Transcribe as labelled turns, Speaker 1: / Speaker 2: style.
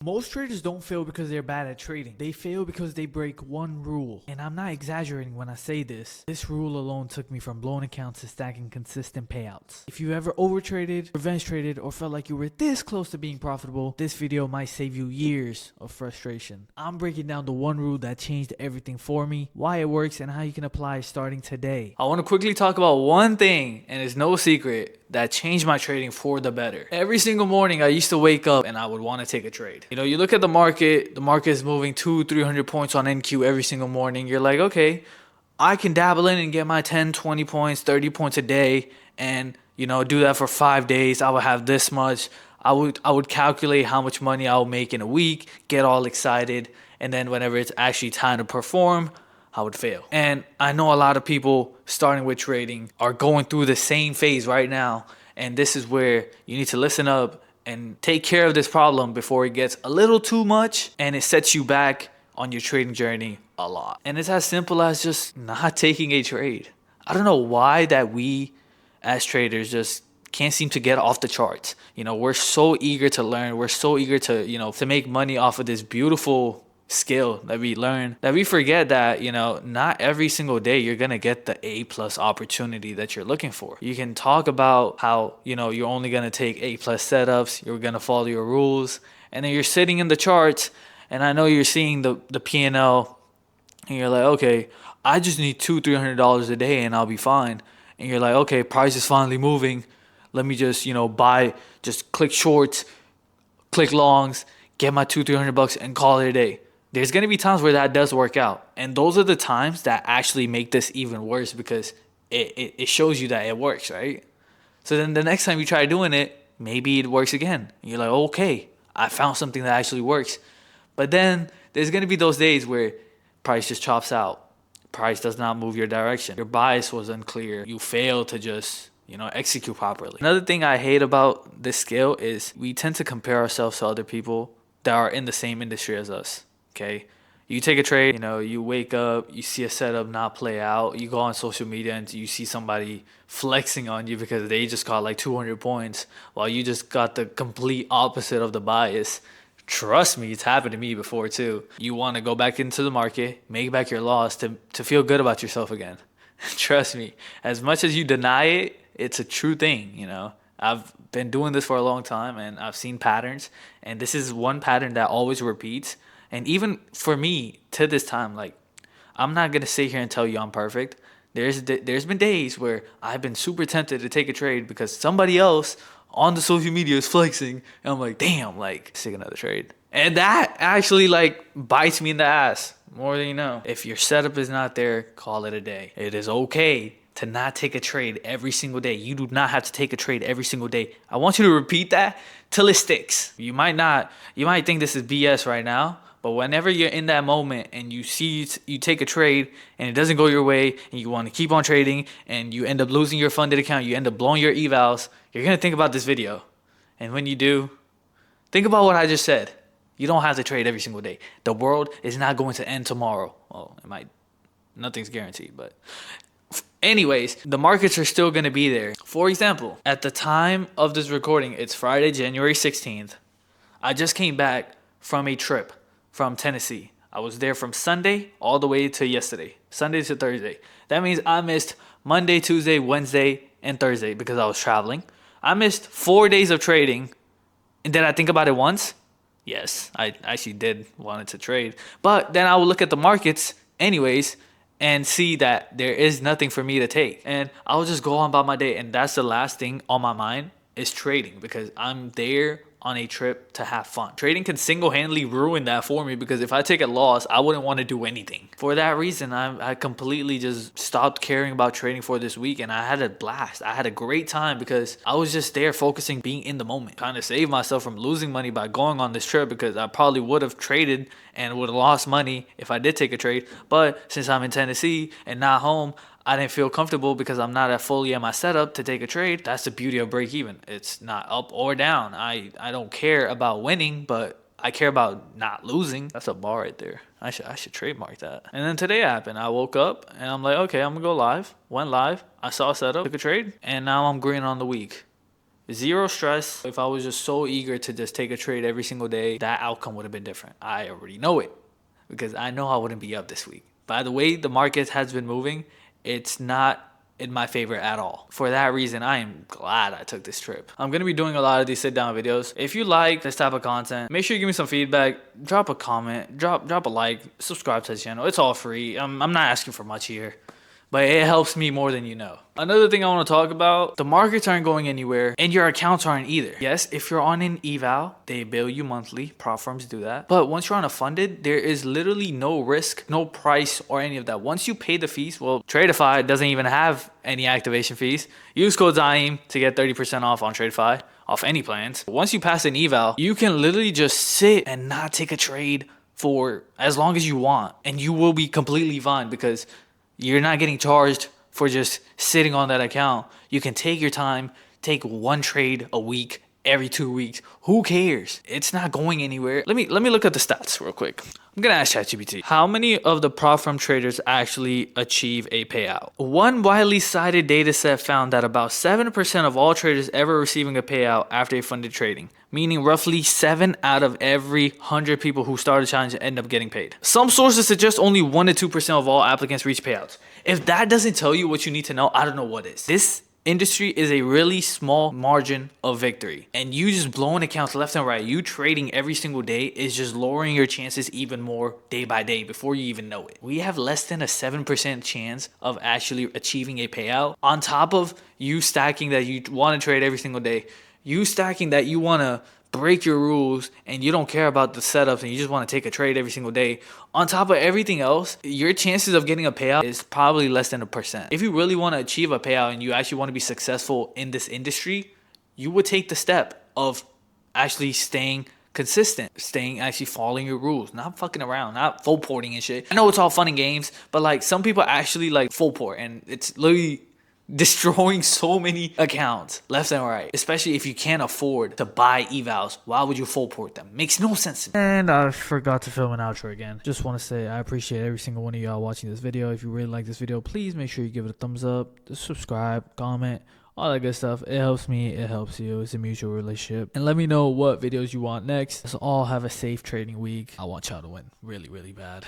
Speaker 1: Most traders don't fail because they're bad at trading. They fail because they break one rule. And I'm not exaggerating when I say this. This rule alone took me from blown accounts to stacking consistent payouts. If you ever overtraded, revenge traded, or felt like you were this close to being profitable, this video might save you years of frustration. I'm breaking down the one rule that changed everything for me, why it works, and how you can apply it starting today.
Speaker 2: I want to quickly talk about one thing, and it's no secret, that changed my trading for the better. Every single morning I used to wake up and I would want to take a trade. You know, you look at the market is moving 200-300 points on NQ every single morning. You're like, okay, I can dabble in and get my 10, 20 points, 30 points a day, and you know, do that for 5 days. I would have this much. I would calculate how much money I would make in a week, get all excited, and then whenever it's actually time to perform, I would fail. And I know a lot of people starting with trading are going through the same phase right now. And this is where you need to listen up and take care of this problem before it gets a little too much and it sets you back on your trading journey a lot. And it's as simple as just not taking a trade. I don't know why that we as traders just can't seem to get off the charts. You know, we're so eager to learn. We're so eager to, to make money off of this beautiful skill that we learn, that we forget that, not every single day you're gonna get the A+ opportunity that you're looking for. You can talk about how, you're only gonna take A+ setups, you're gonna follow your rules, and then you're sitting in the charts, and I know you're seeing the P&L, and you're like, okay, I just need $200-300 a day and I'll be fine. And you're like, okay, price is finally moving. Let me just, buy, just click shorts, click longs, get my $200-300 and call it a day. There's going to be times where that does work out. And those are the times that actually make this even worse because it shows you that it works, right? So then the next time you try doing it, maybe it works again. And you're like, okay, I found something that actually works. But then there's going to be those days where price just chops out. Price does not move your direction. Your bias was unclear. You fail to just, execute properly. Another thing I hate about this skill is we tend to compare ourselves to other people that are in the same industry as us. Okay, you take a trade, you wake up, you see a setup not play out, you go on social media and you see somebody flexing on you because they just got like 200 points while you just got the complete opposite of the bias. Trust me, it's happened to me before too. You want to go back into the market, make back your loss to feel good about yourself again. Trust me, as much as you deny it, it's a true thing, I've been doing this for a long time and I've seen patterns, and this is one pattern that always repeats. And even for me, to this time, like, I'm not going to sit here and tell you I'm perfect. There's been days where I've been super tempted to take a trade because somebody else on the social media is flexing. And I'm like, damn, like, take another trade. And that actually, like, bites me in the ass more than you know. If your setup is not there, call it a day. It is okay to not take a trade every single day. You do not have to take a trade every single day. I want you to repeat that till it sticks. You might think this is BS right now, but whenever you're in that moment and you take a trade and it doesn't go your way and you want to keep on trading and you end up losing your funded account, you end up blowing your evals, you're going to think about this video. And when you do, think about what I just said. You don't have to trade every single day. The world is not going to end tomorrow. Well, it might. Nothing's guaranteed, but anyways, the markets are still going to be there. For example, at the time of this recording, it's Friday, January 16th. I just came back from a trip from Tennessee. I was there from Sunday all the way to yesterday, Sunday to Thursday. That means I missed Monday, Tuesday, Wednesday, and Thursday because I was traveling. I missed 4 days of trading. And did I think about it once? Yes, I actually did wanted to trade. But then I would look at the markets anyways and see that there is nothing for me to take. And I'll just go on about my day. And that's the last thing on my mind is trading because I'm there on a trip to have fun. Trading can single-handedly ruin that for me because if I take a loss, I wouldn't want to do anything. For that reason, I completely just stopped caring about trading for this week, and I had a blast. I had a great time because I was just there focusing, being in the moment. Trying to save myself from losing money by going on this trip because I probably would have traded and would have lost money if I did take a trade. But since I'm in Tennessee and not home, I didn't feel comfortable because I'm not fully at my setup to take a trade. That's the beauty of break even. It's not up or down. I don't care about winning, but I care about not losing. That's a bar right there. I should trademark that. And then today happened. I woke up and I'm like, okay, I'm gonna go live. Went live. I saw a setup, took a trade, and now I'm green on the week. Zero stress. If I was just so eager to just take a trade every single day, that outcome would have been different. I already know it because I know I wouldn't be up this week. By the way the market has been moving, it's not in my favor at all. For that reason, I am glad I took this trip. I'm gonna be doing a lot of these sit down videos. If you like this type of content, make sure you give me some feedback, drop a comment, drop a like, subscribe to the channel. It's all free. I'm not asking for much here, but it helps me more than you know. Another thing I want to talk about, the markets aren't going anywhere and your accounts aren't either. Yes, if you're on an eval, they bill you monthly. Prop firms do that. But once you're on a funded, there is literally no risk, no price or any of that. Once you pay the fees, well, Tradeify doesn't even have any activation fees. Use code Zaeem to get 30% off on Tradeify, off any plans. Once you pass an eval, you can literally just sit and not take a trade for as long as you want. And you will be completely fine because you're not getting charged for just sitting on that account. You can take your time, take one trade a week, every 2 weeks. Who cares? It's not going anywhere. Let me look at the stats real quick. I'm gonna ask ChatGPT, how many of the prop firm traders actually achieve a payout? One widely cited data set found that about 7% of all traders ever receiving a payout after a funded trading, meaning roughly 7 out of every 100 people who start a challenge end up getting paid. Some sources suggest only 1 to 2% of all applicants reach payouts. If that doesn't tell you what you need to know, I don't know what is. This industry is a really small margin of victory, and you just blowing accounts left and right, you trading every single day is just lowering your chances even more day by day before you even know it. We have less than a 7% chance of actually achieving a payout on top of you stacking that you want to trade every single day, you stacking that you want to break your rules and you don't care about the setups and you just want to take a trade every single day. On top of everything else, your chances of getting a payout is probably less than 1%. If you really want to achieve a payout and you actually want to be successful in this industry, you would take the step of actually staying consistent, actually following your rules, not fucking around, not full porting and shit. I know it's all fun and games, but like some people actually like full port and it's literally destroying so many accounts left and right, especially if you can't afford to buy evals. Why would you full port them? Makes no sense to me.
Speaker 1: And I forgot to film an outro again. Just want to say I appreciate every single one of y'all watching this video. If you really like this video, please make sure you give it a thumbs up, subscribe, comment, all that good stuff. It helps me, it helps you. It's a mutual relationship. And let me know what videos you want next. Let's all have a safe trading week. I want y'all to win really, really bad.